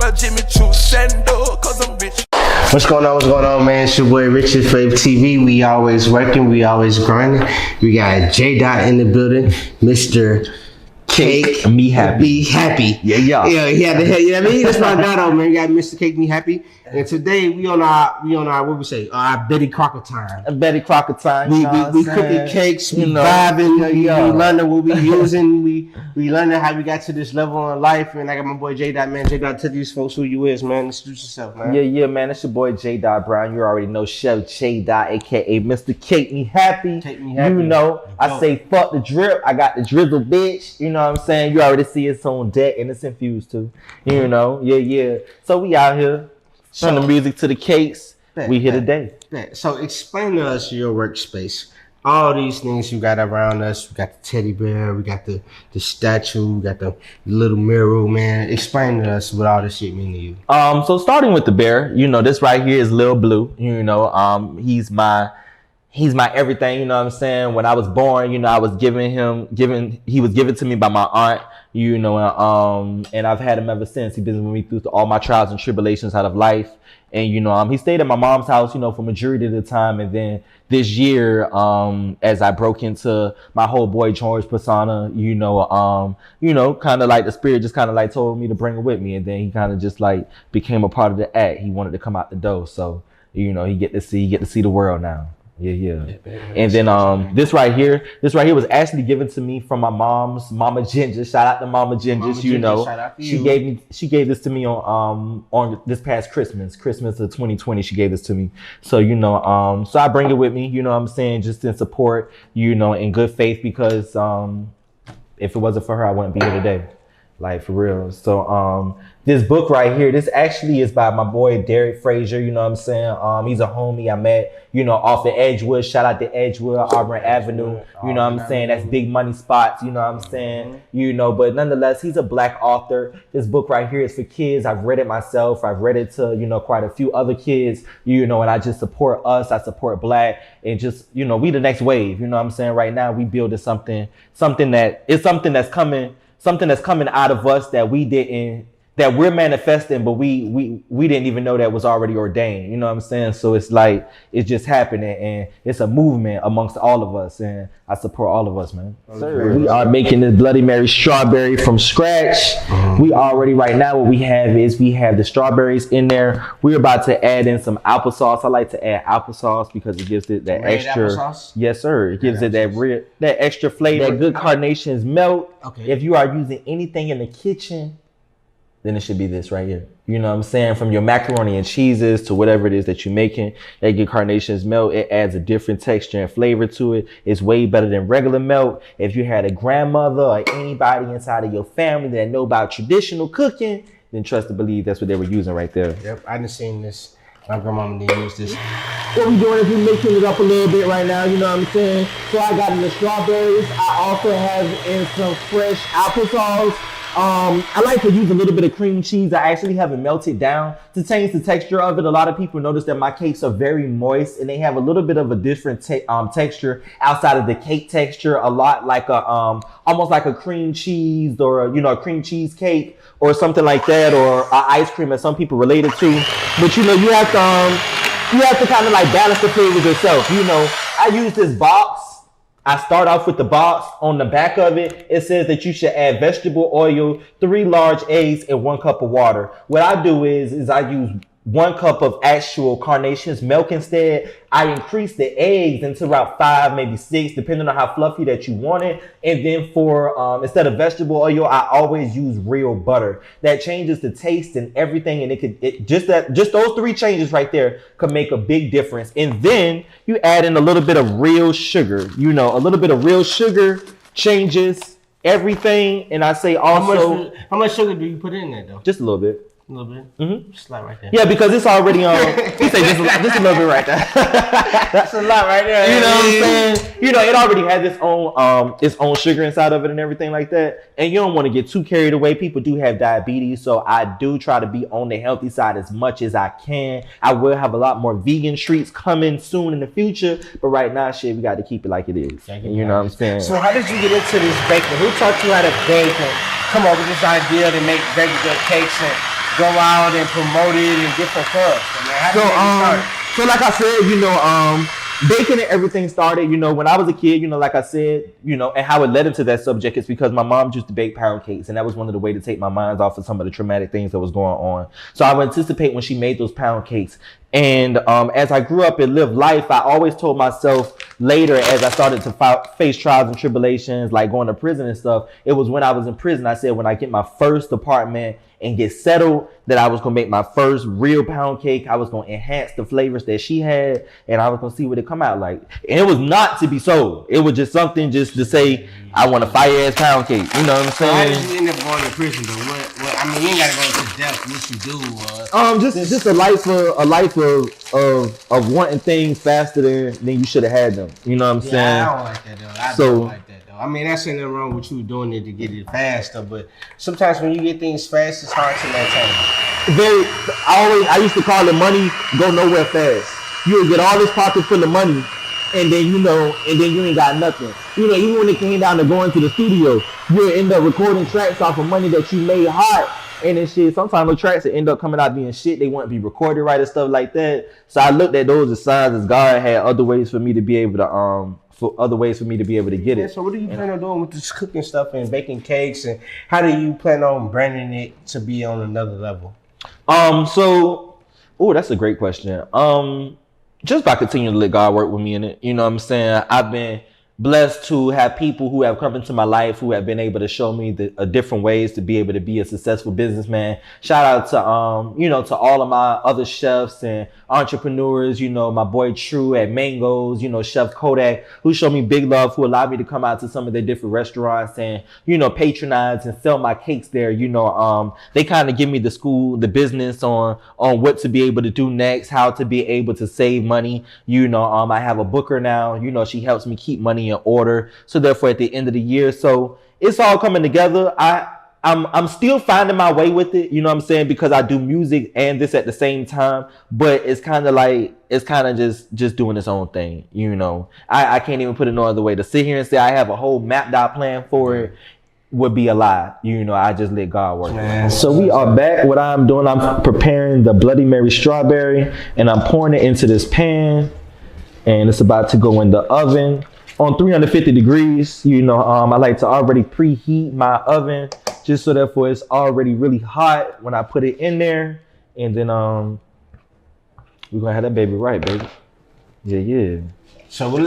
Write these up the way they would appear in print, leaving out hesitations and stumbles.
Well, Jimmy Choo Sendo, cause I'm rich. What's going on? What's going on, man? It's your boy Richard Fave TV. We always working, we always grinding. We got J Dot in the building, Mr. Cake Me Happy. Be Happy. Yeah. Yeah, he had the head. You know what I mean? That's my guy, though, man. We got Mr. Cake Me Happy. And today we on our what we say? Our Betty Crocker time. Betty Crocker time. We cooking cakes, we vibing, we learning what we using, we learning how we got to this level in life. And I got my boy J Dot, man. J Dot, tell these folks who you is, man. Introduce yourself, man. Yeah, man. It's your boy J Dot Brown. You already know Chef J Dot, aka Mr. Cake Me Happy. Cake Me Happy. You know, I say fuck the drip. I got the drizzle, bitch. You know what I'm saying? You already see it's on deck and it's infused too. You know, yeah. So we out here. From the music to the cakes, we here today. So explain to us your workspace. All these things you got around us. We got the teddy bear, we got the statue, we got the little mirror, man. Explain to us what all this shit mean to you. So starting with the bear, you know, this right here is Lil Blue. You know, he's my everything, you know what I'm saying? When I was born, you know, I was he was given to me by my aunt, you know, and I've had him ever since. He's been with me through all my trials and tribulations out of life. And, you know, he stayed at my mom's house, you know, for majority of the time. And then this year, as I broke into my whole boy George persona, you know, kind of like the spirit just kind of like told me to bring it with me. And then he kind of just like became a part of the act. He wanted to come out the door. So, you know, he get to see the world now. Yeah. And then this right here was actually given to me from my mom's Mama Ginger. Shout out to Mama Ginger. You know, she gave this to me on this past Christmas of 2020. She gave this to me. So, you know, so I bring it with me, you know what I'm saying, just in support, you know, in good faith, because if it wasn't for her, I wouldn't be here today. Like, for real. So this book right here, this actually is by my boy Derek Frazier, you know what I'm saying? He's a homie I met, you know, off of Edgewood. Shout out to Edgewood, Auburn Avenue, you know what I'm saying? That's big money spots, you know what I'm saying? You know, but nonetheless, he's a black author. This book right here is for kids. I've read it myself. I've read it to, you know, quite a few other kids, you know, and I just support us. I support black, and just, you know, we the next wave, you know what I'm saying? Right now, we building something that's coming out of us that we're manifesting, but we didn't even know that was already ordained. You know what I'm saying? So it's like, it's just happening, and it's a movement amongst all of us, and I support all of us, man. We are making this Bloody Mary strawberry from scratch. We already, right now, what we have the strawberries in there. We're about to add in some applesauce. I like to add applesauce because it gives it that red extra. Applesauce? Yes, sir. It gives it that extra flavor. That good carnations melt. Okay. If you are using anything in the kitchen, then it should be this right here. You know what I'm saying? From your macaroni and cheeses to whatever it is that you're making, that good carnations melt, it adds a different texture and flavor to it. It's way better than regular milk. If you had a grandmother or anybody inside of your family that know about traditional cooking, then trust to believe that's what they were using right there. Yep, I done seen this. My grandmama didn't use this. What we're doing is we're mixing it up a little bit right now, you know what I'm saying? So I got in the strawberries. I also have in some fresh applesauce. I like to use a little bit of cream cheese. I actually have it melted down to change the texture of it. A lot of people notice that my cakes are very moist, and they have a little bit of a different texture outside of the cake texture. A lot like a almost like a cream cheese, or a cream cheese cake or something like that, or ice cream, as some people relate it to. But you know, you have to kind of like balance the flavors yourself. You know, I use this box. I start off with the box. On the back of it, it says that you should add vegetable oil, 3 large eggs, and 1 cup of water. What I do is I use 1 cup of actual carnations milk instead. I increase the eggs into about 5, maybe 6, depending on how fluffy that you want it. And then for instead of vegetable oil, I always use real butter. That changes the taste and everything, and just those 3 changes right there could make a big difference. And then you add in a little bit of real sugar. You know, a little bit of real sugar changes everything. And I say also, how much sugar do you put in there though? Just a little bit. A little bit? Mm-hmm. Just like right there. Yeah, because it's already on. You say just a little bit right there. That's a lot right there. You know what I'm saying? You know, it already has its own sugar inside of it and everything like that. And you don't want to get too carried away. People do have diabetes, so I do try to be on the healthy side as much as I can. I will have a lot more vegan treats coming soon in the future, but right now, shit, we got to keep it like it is. You know what I'm saying? So how did you get into this baking? Who taught you how to bake and come up with this idea to make very good cakes and go out and promote it in different clubs? I mean, how did you get started? So like I said, baking and everything started, when I was a kid, like I said, and how it led into that subject is because my mom used to bake pound cakes, and that was one of the ways to take my mind off of some of the traumatic things that was going on. So I would anticipate when she made those pound cakes. And as I grew up and lived life, I always told myself later, as I started to face trials and tribulations, like going to prison and stuff, it was when I was in prison, I said when I get my first apartment and get settled, that I was going to make my first real pound cake. I was going to enhance the flavors that she had, and I was going to see what it come out like. And it was not to be sold. It was just something just to say, I want a fire-ass pound cake. You know what I'm saying? How did you end up going to prison, though? What I mean, you ain't got to go to death. What you do? Just a life of wanting things faster than you should have had them. You know what I'm saying? I don't like that, though. I don't like that, though. I mean, that's nothing wrong with you doing it to get it faster, but sometimes when you get things fast, it's hard to maintain. I used to call it money go nowhere fast. You'll get all this pocket full of money, and then you ain't got nothing. Even when it came down to going to the studio, you'll end up recording tracks off of money that you made hot, and then shit. Sometimes the tracks that end up coming out being shit, they wouldn't be recorded right and stuff like that. So I looked at those as signs as God had other ways for me to be able to get it. So what do you plan on doing with this cooking stuff and baking cakes, and how do you plan on branding it to be on another level? That's a great question. Just by continuing to let God work with me in it. You know what I'm saying? I've been blessed to have people who have come into my life who have been able to show me different ways to be able to be a successful businessman. Shout out to, to all of my other chefs and entrepreneurs, my boy True at Mangoes, Chef Kodak, who showed me big love, who allowed me to come out to some of their different restaurants and, patronize and sell my cakes there. They kind of give me the business on what to be able to do next, how to be able to save money. I have a booker now, she helps me keep money in order. So therefore at the end of the year, so it's all coming together. I'm still finding my way with it, because I do music and this at the same time, but it's kind of just doing its own thing. I can't even put it no other way. To sit here and say I have a whole mapped out plan for it would be a lie. I just let God work. So we are back. What I'm doing, I'm preparing the Bloody Mary strawberry, and I'm pouring it into this pan, and it's about to go in the oven on 350 degrees. I like to already preheat my oven just so therefore it's already really hot when I put it in there. And then we're gonna have that baby right, baby. Yeah. So what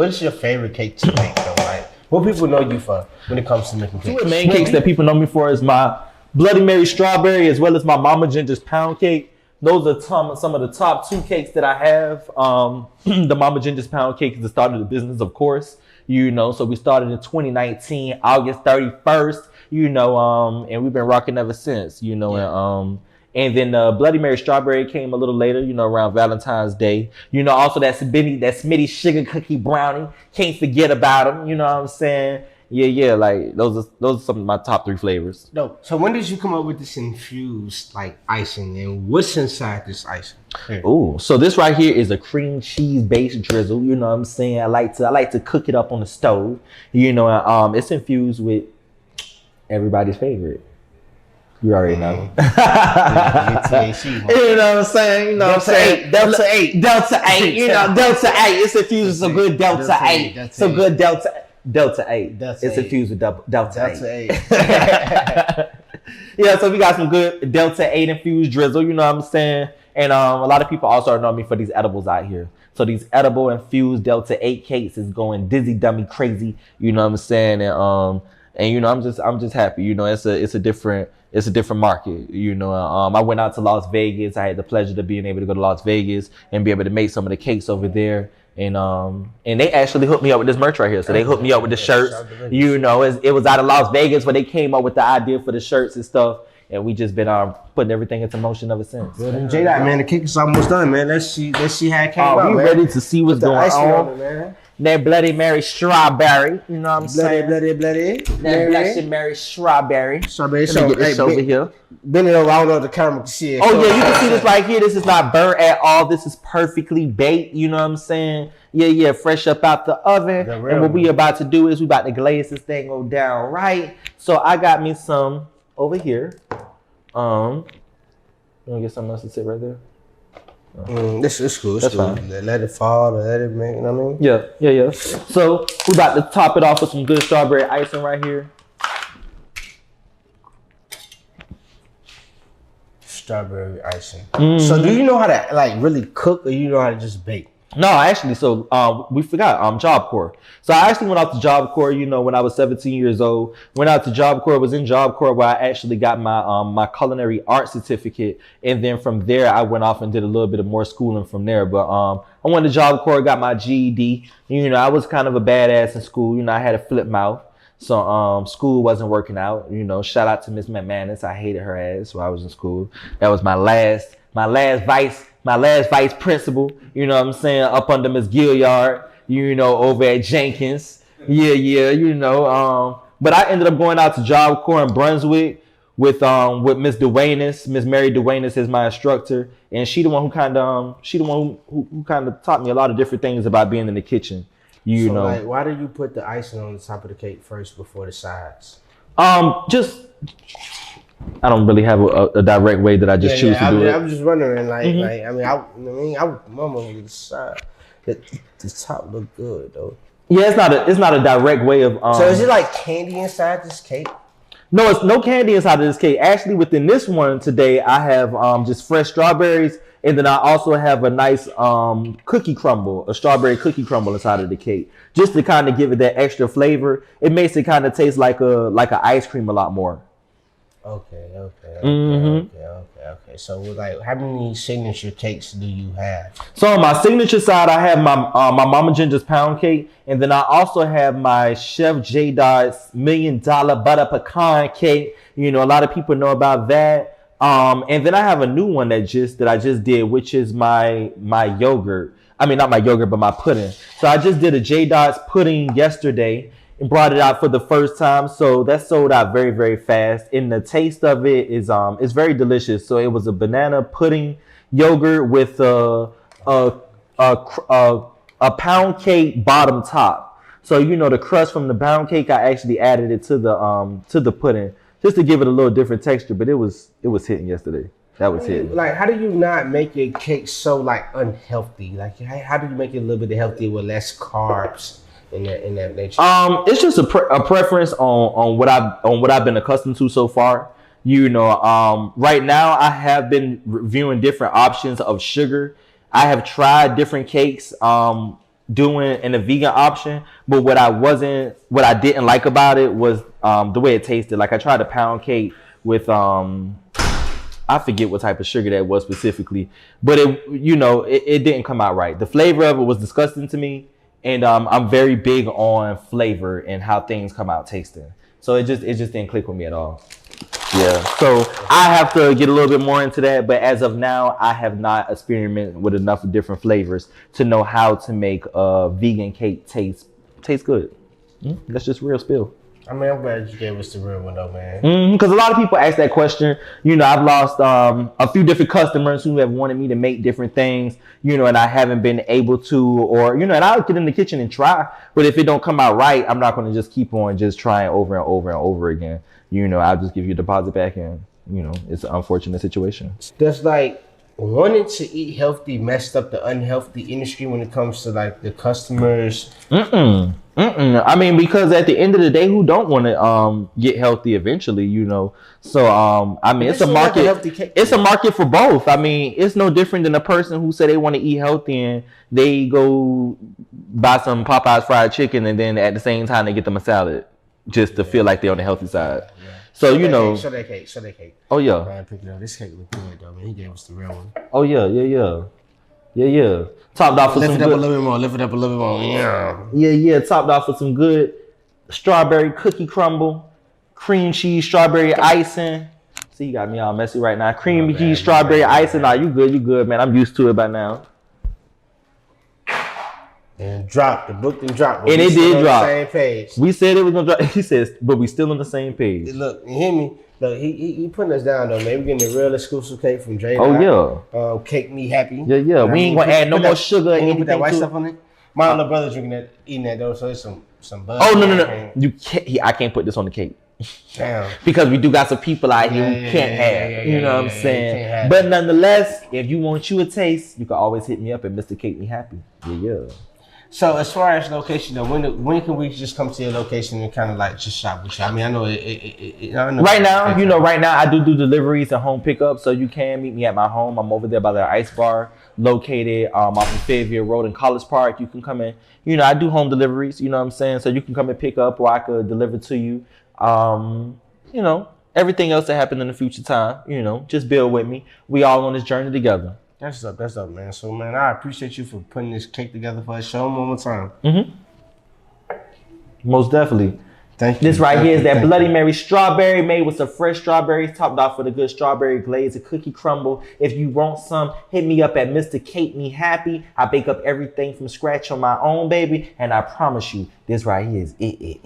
is your favorite cake to make, though? Like, what people know you for when it comes to making cakes? Two main cakes that people know me for is my Bloody Mary strawberry as well as my Mama Ginger's pound cake. Those are some of the top two cakes that I have. The Mama Ginger's pound cake is the start of the business, of course. So we started in 2019, August 31st, and we've been rocking ever since, and then Bloody Mary strawberry came a little later, around Valentine's Day. Also that Smitty sugar cookie brownie. Can't forget about them, you know what I'm saying? Yeah, like those are some of my top three flavors. No. So when did you come up with this infused icing, and what's inside this icing? Oh, so this right here is a cream cheese based drizzle. You know what I'm saying? I like to cook it up on the stove. It's infused with everybody's favorite. You already know. THC, you know what I'm saying? Delta 8. Delta 8. Delta 8. Delta 8. It's infused with some good Delta 8. Some good Delta 8. It's infused with Delta 8. Yeah, so we got some good Delta 8 infused drizzle, you know what I'm saying? And a lot of people also know me for these edibles out here. So these edible infused Delta 8 cakes is going dizzy dummy crazy, you know what I'm saying? And I'm just happy, it's a different market, I went out to Las Vegas. I had the pleasure of being able to go to Las Vegas and be able to make some of the cakes over there. And they actually hooked me up with this merch right here. So they hooked me up with the shirts. It was out of Las Vegas where they came up with the idea for the shirts and stuff. And we just been putting everything into motion ever since. Good. And J-Dot, man, the cake is almost done, man. Let's see how it came out, we man. ready to see what's going on. Man. That Bloody Mary strawberry, you know what I'm saying? Bloody. That Bloody Mary strawberry. Strawberry. Let me get this over here. Bend it over. I don't know if the camera can see it. Oh yeah, you can see this right here. This is not burnt at all. This is perfectly baked. You know what I'm saying? Yeah, fresh up out the oven. And what we about to do is we about to glaze this thing go down right. So I got me some over here. You want to get something else to sit right there? This is cool. That's fine. Let it fall. Let it make. You know what I mean? Yeah. So we about to top it off with some good strawberry icing right here. Strawberry icing. So do you know how to like really cook, or you know how to just bake? No, actually, so we forgot Job Corps. So I actually went out to Job Corps, when I was 17 years old. Went out to Job Corps, was in Job Corps where I actually got my my culinary arts certificate, and then from there I went off and did a little bit of more schooling from there. But I went to Job Corps, got my GED. I was kind of a badass in school. I had a flip mouth. So school wasn't working out. Shout out to Miss McManus. I hated her ass while I was in school. That was my last vice principal, up under Miss Gilliard, over at Jenkins. But I ended up going out to Job Corps in Brunswick with Miss Duenas. Miss Mary Duenas is my instructor, and she the one who kind of taught me a lot of different things about being in the kitchen. Like, why do you put the icing on the top of the cake first before the sides? Just I don't really have a direct way that I just choose to do it. I'm just wondering, mama on the side. The top look good though. Yeah, it's not a direct way of. So is it like candy inside this cake? No, it's no candy inside of this cake. Actually, within this one today, I have just fresh strawberries, and then I also have a nice cookie crumble, a strawberry cookie crumble inside of the cake, just to kind of give it that extra flavor. It makes it kind of taste like a ice cream a lot more. Okay. So, like, how many signature cakes do you have? So on my signature side, I have my Mama Ginger's pound cake, and then I also have my Chef J Dot's $1 million butter pecan cake. A lot of people know about that. And then I have a new one that I just did, which is my yogurt. I mean, not my yogurt, but my pudding. So I just did a J Dot's pudding yesterday and brought it out for the first time. So that sold out very, very fast. And the taste of it is it's very delicious. So it was a banana pudding yogurt with a pound cake bottom top. So the crust from the pound cake, I actually added it to the pudding just to give it a little different texture. But it was hitting yesterday. That was hitting. Like, how do you not make your cake so like unhealthy? Like, how do you make it a little bit healthier with less carbs? In that nature. It's just a preference on what I've been accustomed to so far. Right now I have been reviewing different options of sugar. I have tried different cakes, doing in a vegan option, but what I didn't like about it was the way it tasted. Like, I tried a pound cake with I forget what type of sugar that was specifically, but it didn't come out right. The flavor of it was disgusting to me. And I'm very big on flavor and how things come out tasting. So it just didn't click with me at all. Yeah. So I have to get a little bit more into that. But as of now, I have not experimented with enough different flavors to know how to make a vegan cake taste good. That's just real spill. I mean, I'm glad you gave us the real one though, man. Because a lot of people ask that question. I've lost a few different customers who have wanted me to make different things, and I haven't been able to, or, and I'll get in the kitchen and try. But if it don't come out right, I'm not going to just keep on just trying over and over and over again. I'll just give you a deposit back, and, it's an unfortunate situation. That's like wanting to eat healthy messed up the unhealthy industry when it comes to like the customers. I mean, because at the end of the day, who don't want to get healthy eventually, So I mean, it's a market. It's a market for both. I mean, it's no different than a person who say they want to eat healthy and they go buy some Popeyes fried chicken, and then at the same time they get them a salad just to feel like they're on the healthy side. So show that cake. Oh yeah. Man, pick it up. This cake look good though, man. He gave us the real one. Oh yeah. Topped off with some good. Lift it up a little bit more. Yeah. Topped off with some good strawberry cookie crumble, cream cheese, strawberry icing. See, you got me all messy right now. Cream cheese, strawberry icing. Nah, you good, man. I'm used to it by now. And dropped the book and dropped. And it did drop. Same page. We said it was gonna drop. He says, but we still on the same page. Look, you hear me? Look, he putting us down though, man. We getting the real exclusive cake from J. Oh yeah. Cake me happy. Yeah. We ain't gonna add no more sugar or anything. Put that white to stuff on it. My little brother eating that though, so it's some buzz. Oh no. You can't. I can't put this on the cake. Damn. Because we do got some people out here who can't have. You know what I'm saying? But nonetheless, if you want you a taste, you can always hit me up at Mr. Cake Me Happy. Yeah. So as far as location though, when can we just come to your location and kind of like just shop with you? I mean, I know right now, right now I do deliveries and home pickup, so you can meet me at my home. I'm over there by the Ice Bar, located off of Fairview Road in College Park. You can come in. I do home deliveries. You know what I'm saying? So you can come and pick up, or I could deliver to you. Everything else that happened in the future time. Just build with me. We all on this journey together. That's up, man. So, man, I appreciate you for putting this cake together for us. Show them one more time. Most definitely. Thank you. This right here is that Bloody Mary strawberry made with some fresh strawberries, topped off with a good strawberry glaze, a cookie crumble. If you want some, hit me up at Mr. Cake Me Happy. I bake up everything from scratch on my own, baby. And I promise you, this right here is it.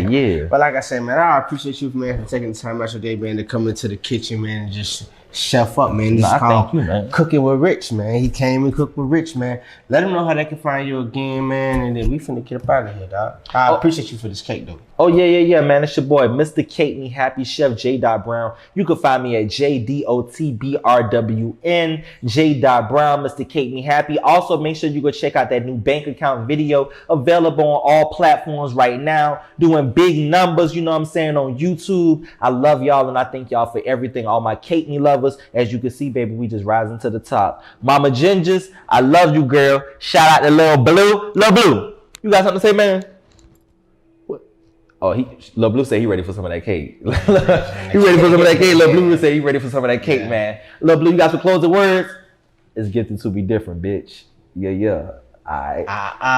Yeah. But like I said, man, I appreciate you, man, for taking the time out your day, man, to come into the kitchen, man, and just chef up, man. This is called Cooking with Rich, man. He came and cooked with Rich, man. Let them know how they can find you again, man, and then we finna get up out of here, dog. I appreciate you for this cake, though. Oh, yeah, man. It's your boy, Mr. Cake Me Happy, Chef J. Brown. You can find me at JDOTBRWN, J. Brown, Mr. Cake Me Happy. Also, make sure you go check out that new bank account video available on all platforms right now, doing big numbers, you know what I'm saying, on YouTube. I love y'all, and I thank y'all for everything, all my Cake Me lovers. As you can see, baby, we just rising to the top. Mama Gingers, I love you, girl. Shout out to Lil Blue. Lil Blue, you got something to say, man? Oh, Lil Blue said he ready for some of that cake. He ready for some of that cake. Lil Blue said he ready for some of that cake, man. Lil Blue, you got some closing words? It's gifted to be different, bitch. Yeah. All right.